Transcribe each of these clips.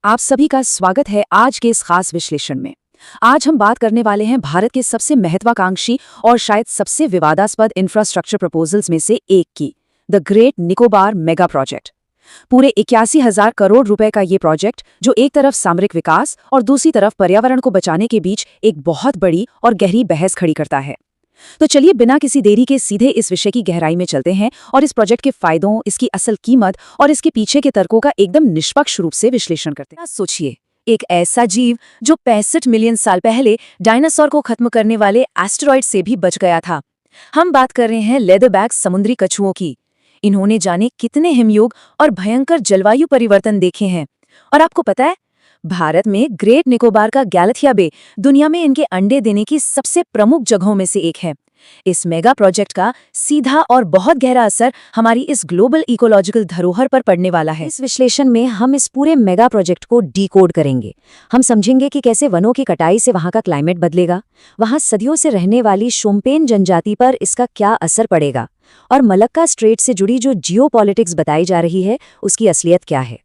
आप सभी का स्वागत है आज के इस खास विश्लेषण में। आज हम बात करने वाले हैं भारत के सबसे महत्वाकांक्षी और शायद सबसे विवादास्पद इंफ्रास्ट्रक्चर प्रपोजल्स में से एक की, the great Nicobar mega project. पूरे 81,000 करोड़ रुपए का ये प्रोजेक्ट, जो एक तरफ सामरिक विकास और दूसरी तरफ पर्यावरण को बचाने के बीच एक बहुत बड़ी और गहरी बहस खड़ी करता है। तो चलिए बिना किसी देरी के सीधे इस विषय की गहराई में चलते हैं और इस प्रोजेक्ट के फायदों, इसकी असल कीमत और इसके पीछे के तर्कों का एकदम निष्पक्ष रूप से विश्लेषण करते हैं। सोचिए, एक ऐसा जीव जो 65 मिलियन साल पहले डायनासोर को खत्म करने वाले एस्टेरॉयड से भी बच गया था। हम बात कर रहे हैं लेदरबैक समुद्री कछुओं की। इन्होंने जाने कितने हिमयुग और भयंकर जलवायु परिवर्तन देखे हैं। और आपको पता है, भारत में ग्रेट निकोबार का गैलथिया बे दुनिया में इनके अंडे देने की सबसे प्रमुख जगहों में से एक है। इस मेगा प्रोजेक्ट का सीधा और बहुत गहरा असर हमारी इस ग्लोबल इकोलॉजिकल धरोहर पर पड़ने वाला है। इस विश्लेषण में हम इस पूरे मेगा प्रोजेक्ट को डिकोड करेंगे। हम समझेंगे कि कैसे वनों की कटाई से वहां का क्लाइमेट बदलेगा, वहां सदियों से रहने वाली शोम्पेन जनजाति पर इसका क्या असर पड़ेगा, और मलक्का स्ट्रेट से जुड़ी जो जियोपॉलिटिक्स बताई जा रही है उसकी असलियत क्या है।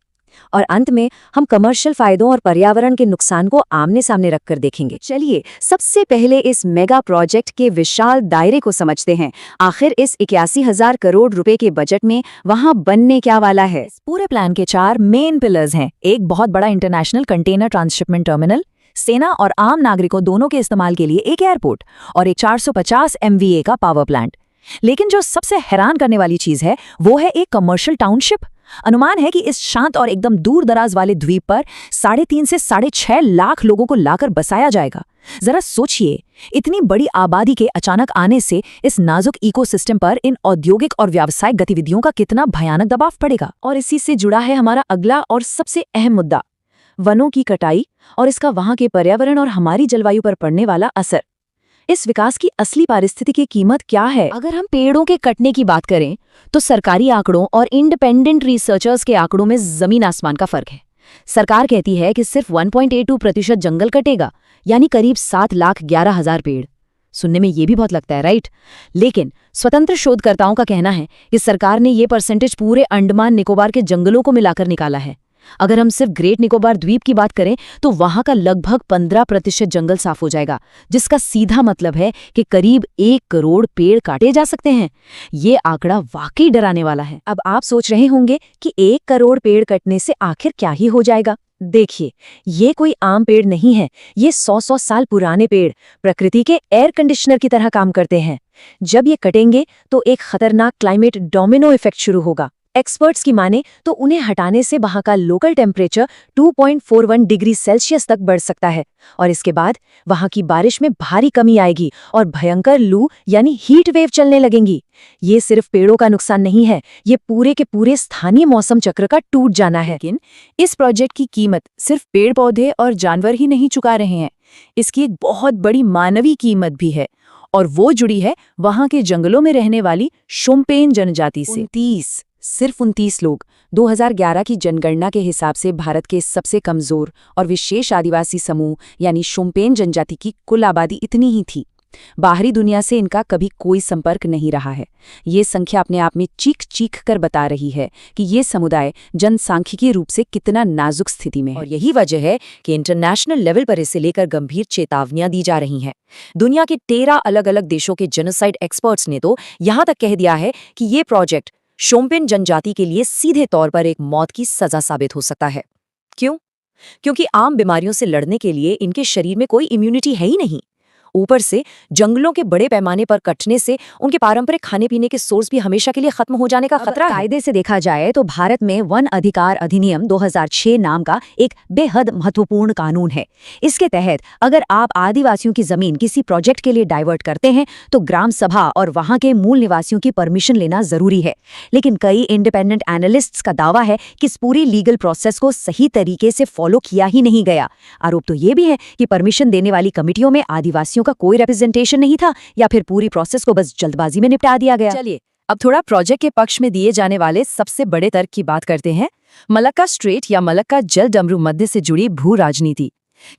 और अंत में हम कमर्शियल फायदों और पर्यावरण के नुकसान को आमने सामने रखकर देखेंगे। चलिए सबसे पहले इस मेगा प्रोजेक्ट के विशाल दायरे को समझते हैं। आखिर इस 81,000 करोड़ रुपए के बजट में वहां बनने क्या वाला है। इस पूरे प्लान के 4 मेन पिलर्स हैं। एक बहुत बड़ा इंटरनेशनल कंटेनर ट्रांसशिपमेंट टर्मिनल, सेना और आम नागरिकों दोनों के इस्तेमाल के लिए एक एयरपोर्ट और एक 450 MVA का पावर प्लांट। लेकिन जो सबसे हैरान करने वाली चीज है वो है एक कमर्शियल टाउनशिप। अनुमान है कि इस शांत और एकदम दूर दराज वाले द्वीप पर 3.5 से 6.5 लाख लोगों को लाकर बसाया जाएगा। जरा सोचिए, इतनी बड़ी आबादी के अचानक आने से इस नाजुक इकोसिस्टम पर इन औद्योगिक और व्यावसायिक गतिविधियों का कितना भयानक दबाव पड़ेगा। और इसी से जुड़ा है हमारा अगला और सबसे अहम मुद्दा, वनों की कटाई और इसका वहां के पर्यावरण और हमारी जलवायु पर पड़ने वाला असर। इस विकास की असली पारिस्थितिकी कीमत क्या है? अगर हम पेड़ों के कटने की बात करें तो सरकारी आंकड़ों और इंडिपेंडेंट रिसर्चर्स के आंकड़ों में जमीन आसमान का फर्क है। सरकार कहती है कि सिर्फ 1.82% जंगल कटेगा, यानी करीब 7,11,000 पेड़। सुनने में ये भी बहुत लगता है, राइट? लेकिन स्वतंत्र शोधकर्ताओं का कहना है कि सरकार ने ये परसेंटेज पूरे अंडमान निकोबार के जंगलों को मिलाकर निकाला है। अगर हम सिर्फ ग्रेट निकोबार द्वीप की बात करें तो वहां का लगभग 15% जंगल साफ हो जाएगा, जिसका सीधा मतलब है कि करीब 1 करोड़ पेड़ काटे जा सकते हैं। ये आंकड़ा वाकई डराने वाला है। अब आप सोच रहे होंगे कि 1 करोड़ पेड़ कटने से आखिर क्या ही हो जाएगा। देखिए, ये कोई आम पेड़ नहीं है। ये 100 साल पुराने पेड़ प्रकृति के एयर कंडीशनर की तरह काम करते हैं। जब ये कटेंगे तो एक खतरनाक क्लाइमेट डोमिनो इफेक्ट शुरू होगा। एक्सपर्ट्स की माने तो उन्हें हटाने से वहां का लोकल टेम्परेचर 2.41 डिग्री सेल्सियस तक बढ़ सकता है, और इसके बाद वहां की बारिश में भारी कमी आएगी और भयंकर लू यानी हीट वेव चलने लगेंगी। ये सिर्फ पेड़ों का नुकसान नहीं है, ये पूरे के पूरे स्थानीय मौसम चक्र का टूट जाना है। लेकिन इस प्रोजेक्ट की कीमत सिर्फ पेड़ पौधे और जानवर ही नहीं चुका रहे हैं। इसकी एक बहुत बड़ी मानवीय कीमत भी है, और वो जुड़ी है वहां के जंगलों में रहने वाली शोम्पेन जनजाति से। सिर्फ 29 लोग 2011 की जनगणना के हिसाब से भारत के सबसे कमजोर और विशेष आदिवासी समूह यानी शोम्पेन जनजाति की कुल आबादी इतनी ही थी। बाहरी दुनिया से इनका कभी कोई संपर्क नहीं रहा है। ये संख्या अपने आप में चीख चीख कर बता रही है कि ये समुदाय जनसांख्यिकीय रूप से कितना नाजुक स्थिति में है। और यही वजह है कि इंटरनेशनल लेवल पर इसे लेकर गंभीर चेतावनियां दी जा रही हैं। दुनिया के 13 अलग अलग देशों के जेनोसाइड एक्सपर्ट्स ने तो यहां तक कह दिया है कि ये प्रोजेक्ट शोम्पेन जनजाति के लिए सीधे तौर पर एक मौत की सजा साबित हो सकता है। क्यों? क्योंकि आम बीमारियों से लड़ने के लिए इनके शरीर में कोई इम्यूनिटी है ही नहीं। ऊपर से जंगलों के बड़े पैमाने पर कटने से उनके पारंपरिक खाने पीने के सोर्स भी हमेशा के लिए खत्म हो जाने का खतरा है। कायदे से देखा जाए तो भारत में वन अधिकार अधिनियम 2006 नाम का एक बेहद महत्वपूर्ण कानून है। इसके तहत अगर आप आदिवासियों की जमीन किसी प्रोजेक्ट के लिए डाइवर्ट करते हैं तो ग्राम सभा और वहां के मूल निवासियों की परमिशन लेना जरूरी है। लेकिन कई इंडिपेंडेंट एनालिस्ट्स का दावा है कि इस पूरी लीगल प्रोसेस को सही तरीके से फॉलो किया ही नहीं गया। आरोप तो ये भी है कि परमिशन देने वाली कमिटियों में आदिवासियों का कोई रिप्रेजेंटेशन नहीं था, या फिर पूरी प्रोसेस को बस जल्दबाजी में निपटा दिया गया। चलिए अब थोड़ा प्रोजेक्ट के पक्ष में दिए जाने वाले सबसे बड़े तर्क की बात करते हैं। मलक्का स्ट्रेट या मलक्का जल डमरू मध्य से जुड़ी भू राजनीति।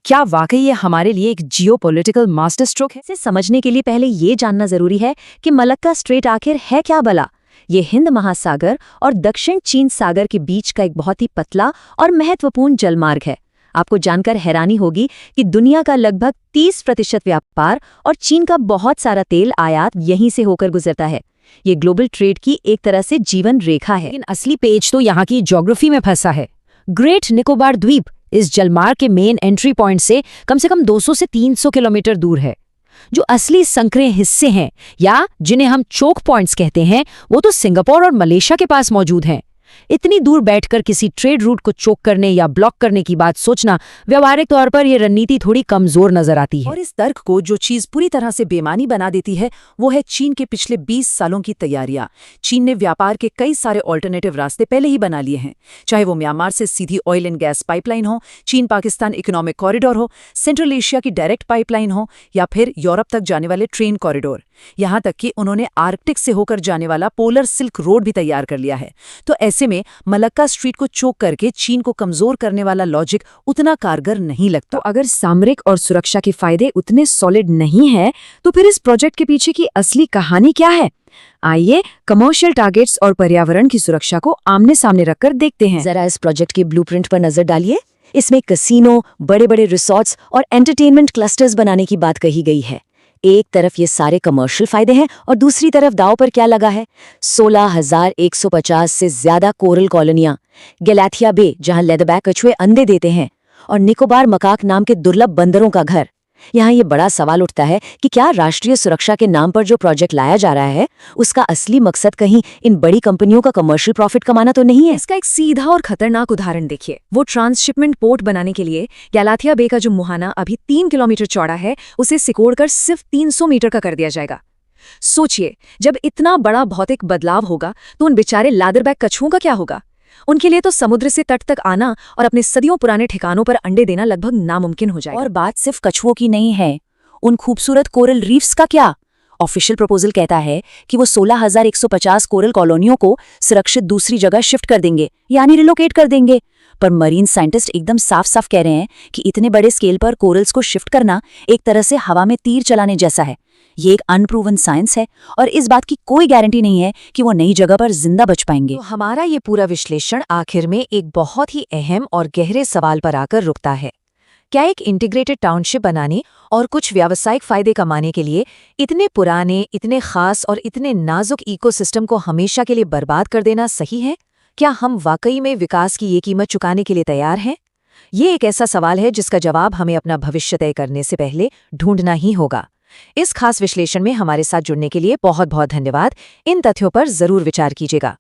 क्या वाकई ये हमारे लिए एक जियोपॉलिटिकल मास्टर स्ट्रोक है? इसे समझने के लिए पहले ये जानना जरूरी है कि मलक्का स्ट्रेट आखिर है क्या भला। ये हिंद महासागर और दक्षिण चीन सागर के बीच का एक बहुत ही पतला और महत्वपूर्ण जलमार्ग है। आपको जानकर हैरानी होगी कि दुनिया का लगभग 30% व्यापार और चीन का बहुत सारा तेल आयात यहीं से होकर गुजरता है। ये ग्लोबल ट्रेड की एक तरह से जीवन रेखा है। लेकिन असली पेज तो यहाँ की ज्योग्राफी में फंसा है। ग्रेट निकोबार द्वीप इस जलमार्ग के मेन एंट्री पॉइंट से कम 200 से 300 किलोमीटर दूर है। जो असली संकरे हिस्से हैं या जिन्हें हम चोक पॉइंट्स कहते हैं, वो तो सिंगापुर और मलेशिया के पास मौजूद हैं। इतनी दूर बैठकर किसी ट्रेड रूट को चोक करने या ब्लॉक करने की बात सोचना व्यावहारिक तौर पर यह रणनीति थोड़ी कमजोर नजर आती है। और इस तर्क को जो चीज पूरी तरह से बेमानी बना देती है वो है चीन के पिछले 20 सालों की तैयारियां। चीन ने व्यापार के कई सारे ऑल्टरनेटिव रास्ते पहले ही बना लिए हैं, चाहे वो म्यांमार से सीधी ऑयल एंड गैस पाइपलाइन हो, चीन पाकिस्तान इकोनॉमिक कॉरिडोर हो, सेंट्रल एशिया की डायरेक्ट पाइपलाइन हो या फिर यूरोप तक जाने वाले ट्रेन कॉरिडोर। यहां तक कि उन्होंने आर्कटिक से होकर जाने वाला पोलर सिल्क रोड भी तैयार कर लिया है। तो ऐसे में मलक्का स्ट्रीट को चोक करके चीन को कमजोर करने वाला लॉजिक उतना कारगर नहीं लगता। तो अगर सामरिक और सुरक्षा के फायदे उतने सॉलिड नहीं हैं, तो फिर इस प्रोजेक्ट के पीछे की असली कहानी क्या है? आइए कमर्शियल टारगेट्स और पर्यावरण की सुरक्षा को आमने सामने रखकर देखते हैं। जरा इस प्रोजेक्ट के ब्लूप्रिंट पर नजर डालिए। इसमें कसिनो, बड़े बड़े रिसोर्ट्स और एंटरटेनमेंट क्लस्टर्स बनाने की बात कही गई है। एक तरफ ये सारे कमर्शियल फायदे हैं और दूसरी तरफ दांव पर क्या लगा है? 16,150 से ज्यादा कोरल कॉलोनियां, गैलाथिया बे जहां लेदरबैक कछुए अंडे देते हैं, और निकोबार मकाक नाम के दुर्लभ बंदरों का घर। यहाँ ये बड़ा सवाल उठता है कि क्या राष्ट्रीय सुरक्षा के नाम पर जो प्रोजेक्ट लाया जा रहा है उसका असली मकसद कहीं इन बड़ी कंपनियों का कमर्शियल प्रॉफिट कमाना तो नहीं है? इसका एक सीधा और खतरनाक उदाहरण देखिए। वो ट्रांसशिपमेंट पोर्ट बनाने के लिए गैलाथिया बे का जो मुहाना अभी 3 किलोमीटर चौड़ा है, उसे सिकोड़कर सिर्फ 300 मीटर का कर दिया जाएगा। सोचिए, जब इतना बड़ा भौतिक बदलाव होगा तो उन बेचारे लादरबैक कछुओं का क्या होगा? उनके लिए तो समुद्र से तट तक आना और अपने सदियों पुराने ठिकानों पर अंडे देना लगभग नामुमकिन हो जाएगा। और बात सिर्फ कछुओं की नहीं है, उन खूबसूरत कोरल रीफ्स का क्या? ऑफिशियल प्रपोजल कहता है कि वो 16,150 कोरल कॉलोनियों को सुरक्षित दूसरी जगह शिफ्ट कर देंगे, यानी रिलोकेट कर देंगे। पर मरीन साइंटिस्ट एकदम साफ साफ कह रहे हैं कि इतने बड़े स्केल पर कोरल्स को शिफ्ट करना एक तरह से हवा में तीर चलाने जैसा है। ये एक अनप्रूवन साइंस है और इस बात की कोई गारंटी नहीं है कि वो नई जगह पर जिंदा बच पाएंगे। तो हमारा ये पूरा विश्लेषण आखिर में एक बहुत ही अहम और गहरे सवाल पर आकर रुकता है। क्या एक इंटीग्रेटेड टाउनशिप बनाने और कुछ व्यावसायिक फायदे कमाने के लिए इतने पुराने, इतने खास और इतने नाजुक इकोसिस्टम को हमेशा के लिए बर्बाद कर देना सही है? क्या हम वाकई में विकास की ये कीमत चुकाने के लिए तैयार हैं? ये एक ऐसा सवाल है जिसका जवाब हमें अपना भविष्य तय करने से पहले ढूंढना ही होगा। इस खास विश्लेषण में हमारे साथ जुड़ने के लिए बहुत बहुत धन्यवाद। इन तथ्यों पर जरूर विचार कीजिएगा।